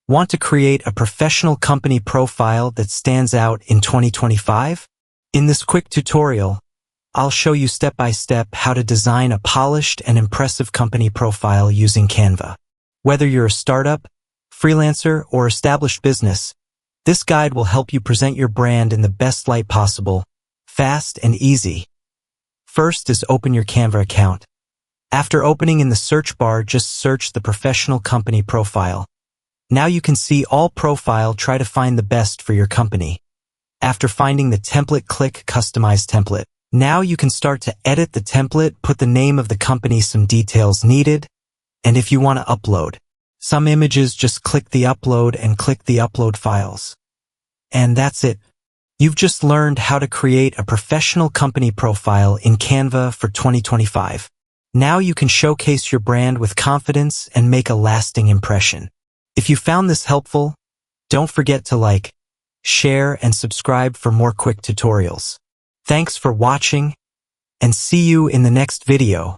Want to create a professional company profile that stands out in 2025? In this quick tutorial, I'll show you step-by-step how to design a polished and impressive company profile using Canva. Whether you're a startup, freelancer, or established business, this guide will help you present your brand in the best light possible, fast and easy. First is open your Canva account. After opening in the search bar, just search the professional company profile. Now you can see all profile, try to find the best for your company. After finding the template, click Customize Template. Now you can start to edit the template, put the name of the company, some details needed, and if you want to upload some images, just click the upload and click the upload files. And that's it. You've just learned how to create a professional company profile in Canva for 2025. Now you can showcase your brand with confidence and make a lasting impression. If you found this helpful, don't forget to like, share, and subscribe for more quick tutorials. Thanks for watching, and see you in the next video.